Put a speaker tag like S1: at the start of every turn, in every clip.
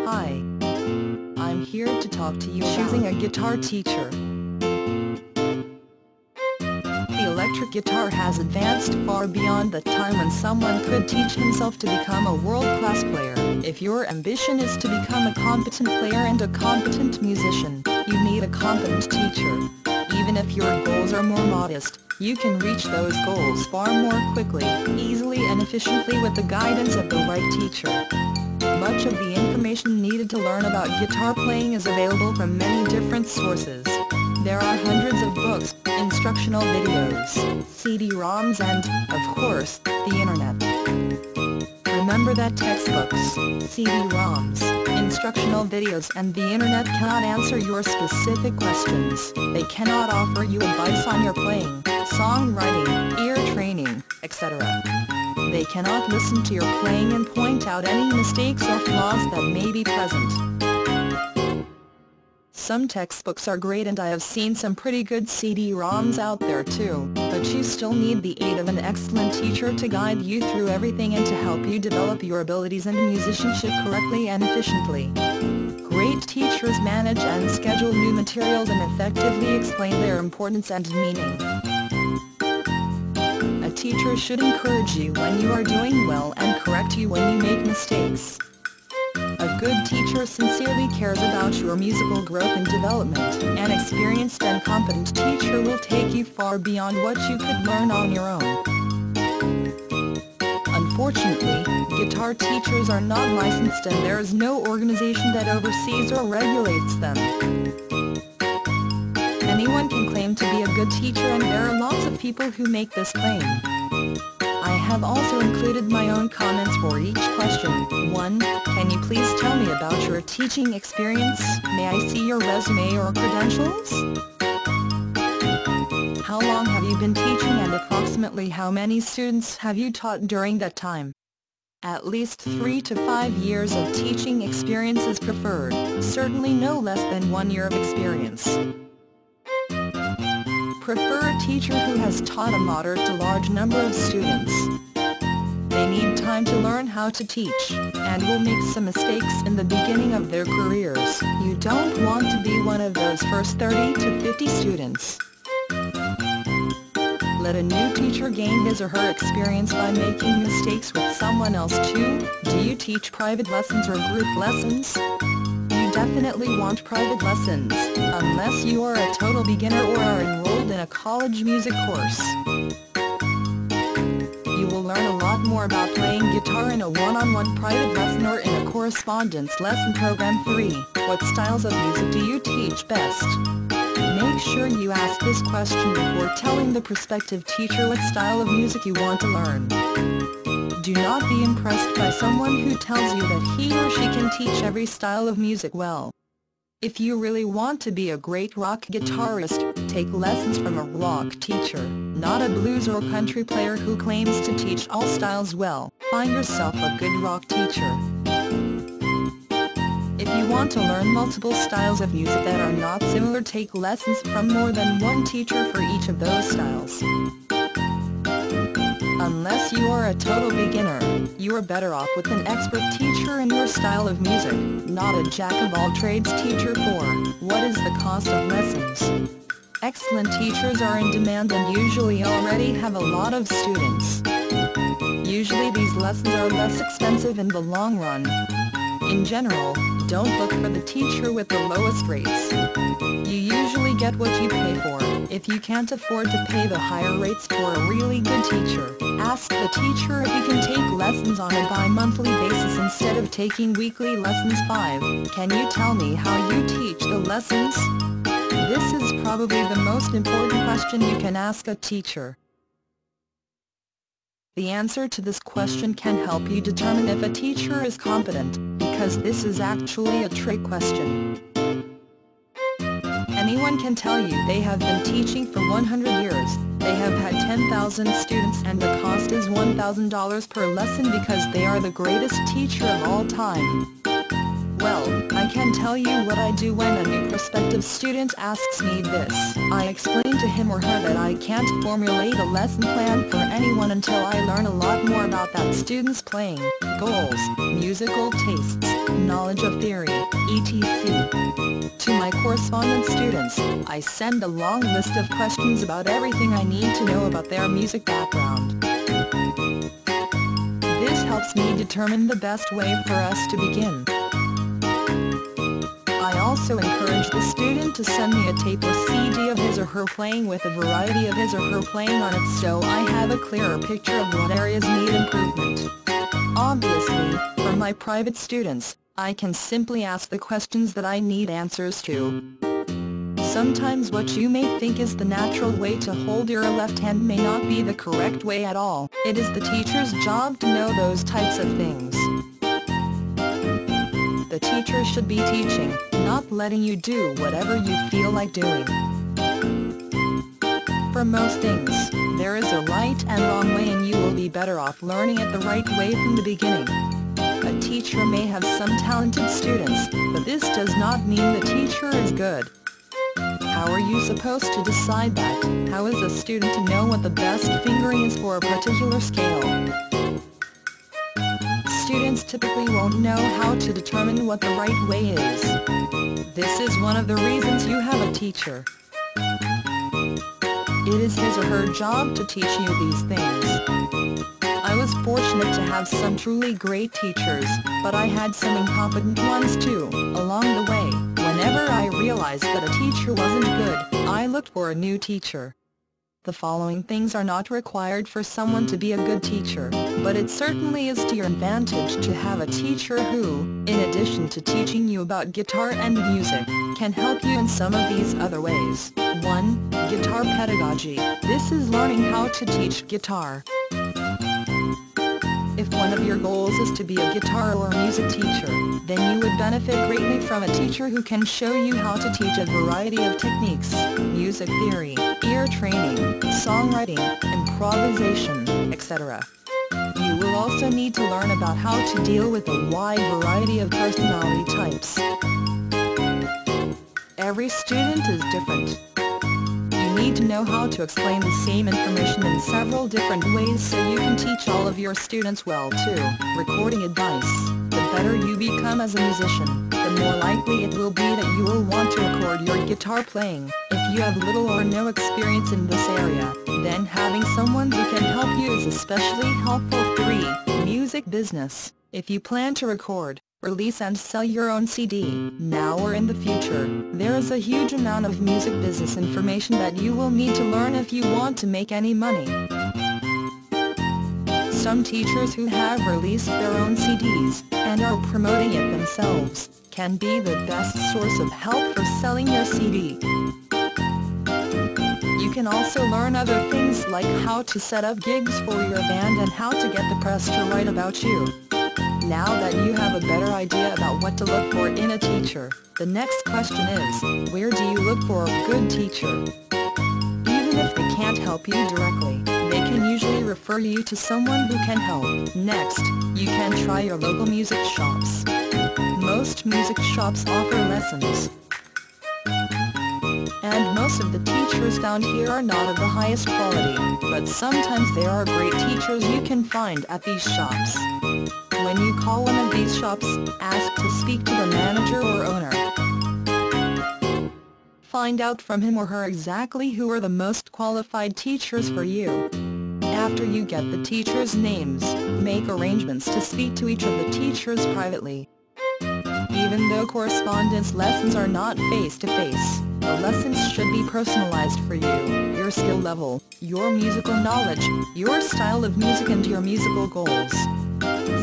S1: Hi. I'm here to talk to you choosing a guitar teacher. The electric guitar has advanced far beyond the time when someone could teach himself to become a world-class player. If your ambition is to become a competent player and a competent musician, you need a competent teacher. Even if your goals are more modest, you can reach those goals far more quickly, easily and efficiently with the guidance of the right teacher. Much of the information needed to learn about guitar playing is available from many different sources. There are hundreds of books, instructional videos, CD-ROMs and, of course, the internet. Remember that textbooks, CD-ROMs, instructional videos and the internet cannot answer your specific questions. They cannot offer you advice on your playing, songwriting, ear training, etc. They cannot listen to your playing and point out any mistakes or flaws that may be present. Some textbooks are great and I have seen some pretty good CD-ROMs out there too, but you still need the aid of an excellent teacher to guide you through everything and to help you develop your abilities and musicianship correctly and efficiently. Great teachers manage and schedule new materials and effectively explain their importance and meaning. A teacher should encourage you when you are doing well and correct you when you make mistakes. A good teacher sincerely cares about your musical growth and development. An experienced and competent teacher will take you far beyond what you could learn on your own. Unfortunately, guitar teachers are not licensed and there is no organization that oversees or regulates them. Anyone can claim to be a good teacher and there are lots of people who make this claim. I have also included my own comments for each question. 1. Can you please tell me about your teaching experience? May I see your resume or credentials? How long have you been teaching and approximately how many students have you taught during that time? At least 3 to 5 years of teaching experience is preferred, certainly no less than 1 year of experience. Prefer a teacher who has taught a moderate to large number of students. They need time to learn how to teach, and will make some mistakes in the beginning of their careers. You don't want to be one of those first 30 to 50 students. Let a new teacher gain his or her experience by making mistakes with someone else too. Do you teach private lessons or group lessons? Definitely want private lessons, unless you are a total beginner or are enrolled in a college music course. You will learn a lot more about playing guitar in a one-on-one private lesson or in a correspondence lesson program. 3. What styles of music do you teach best? Make sure you ask this question before telling the prospective teacher what style of music you want to learn. Do not be impressed by someone who tells you that he or she can teach every style of music well. If you really want to be a great rock guitarist, take lessons from a rock teacher, not a blues or country player who claims to teach all styles well. Find yourself a good rock teacher. If you want to learn multiple styles of music that are not similar, take lessons from more than one teacher for each of those styles. Unless you are a total beginner, you are better off with an expert teacher in your style of music, not a jack-of-all-trades teacher. 4. What is the cost of lessons? Excellent teachers are in demand and usually already have a lot of students. Usually these lessons are less expensive in the long run. In general, don't look for the teacher with the lowest rates. You usually get what you pay for. If you can't afford to pay the higher rates for a really good teacher, ask the teacher if you can take lessons on a bi-monthly basis instead of taking weekly lessons. 5. Can you tell me how you teach the lessons? This is probably the most important question you can ask a teacher. The answer to this question can help you determine if a teacher is competent, because this is actually a trick question. Anyone can tell you they have been teaching for 100 years, they have had 10,000 students and the cost is $1,000 per lesson because they are the greatest teacher of all time. Well, I can tell you what I do when a new prospective student asks me this. I explain to him or her that I can't formulate a lesson plan for anyone until I learn a lot more about that student's playing, goals, musical tastes, knowledge knowledge of theory, etc. To my correspondence students, I send a long list of questions about everything I need to know about their music background. This helps me determine the best way for us to begin. I also encourage the student to send me a tape or CD of his or her playing with a variety of his or her playing on it so I have a clearer picture of what areas need improvement. Obviously, for my private students, I can simply ask the questions that I need answers to. Sometimes what you may think is the natural way to hold your left hand may not be the correct way at all. It is the teacher's job to know those types of things. The teacher should be teaching, not letting you do whatever you feel like doing. For most things, there is a right and wrong way and you will be better off learning it the right way from the beginning. A teacher may have some talented students, but this does not mean the teacher is good. How are you supposed to decide that? How is a student to know what the best fingering is for a particular scale? Students typically won't know how to determine what the right way is. This is one of the reasons you have a teacher. It is his or her job to teach you these things. I was fortunate to have some truly great teachers, but I had some incompetent ones too. Along the way, whenever I realized that a teacher wasn't good, I looked for a new teacher. The following things are not required for someone to be a good teacher, but it certainly is to your advantage to have a teacher who, in addition to teaching you about guitar and music, can help you in some of these other ways. 1. Guitar pedagogy. This is learning how to teach guitar. If one of your goals is to be a guitar or music teacher, then you would benefit greatly from a teacher who can show you how to teach a variety of techniques, music theory, ear training, songwriting, improvisation, etc. You will also need to learn about how to deal with a wide variety of personality types. Every student is different. You need to know how to explain the same information in several different ways so you can teach all of your students well too. Recording advice. The better you become as a musician, the more likely it will be that you will want to record your guitar playing. If you have little or no experience in this area, then having someone who can help you is especially helpful. 3. Music business. If you plan to record, release and sell your own CD, now or in the future, there is a huge amount of music business information that you will need to learn if you want to make any money. Some teachers who have released their own CDs, and are promoting it themselves, can be the best source of help for selling your CD. You can also learn other things like how to set up gigs for your band and how to get the press to write about you. Now that you have a better idea about what to look for in a teacher, the next question is, where do you look for a good teacher? Even if they can't help you directly, they can usually refer you to someone who can help. Next, you can try your local music shops. Most music shops offer lessons. And most of the teachers found here are not of the highest quality, but sometimes there are great teachers you can find at these shops. When you call one of these shops, ask to speak to the manager or owner. Find out from him or her exactly who are the most qualified teachers for you. After you get the teachers' names, make arrangements to speak to each of the teachers privately. Even though correspondence lessons are not face-to-face, the lessons should be personalized for you, your skill level, your musical knowledge, your style of music and your musical goals.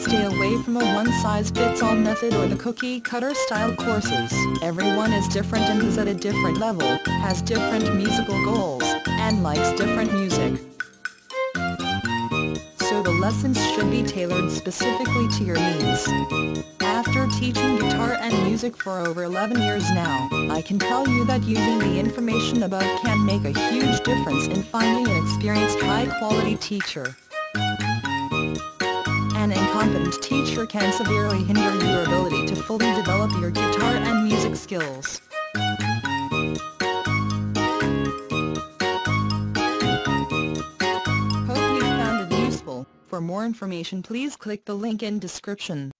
S1: Stay away from a one-size-fits-all method or the cookie-cutter style courses. Everyone is different and is at a different level, has different musical goals, and likes different music. So the lessons should be tailored specifically to your needs. After teaching guitar and music for over 11 years now, I can tell you that using the information above can make a huge difference in finding an experienced high-quality teacher. An incompetent teacher can severely hinder your ability to fully develop your guitar and music skills. Hope you found it useful. For more information, please click the link in description.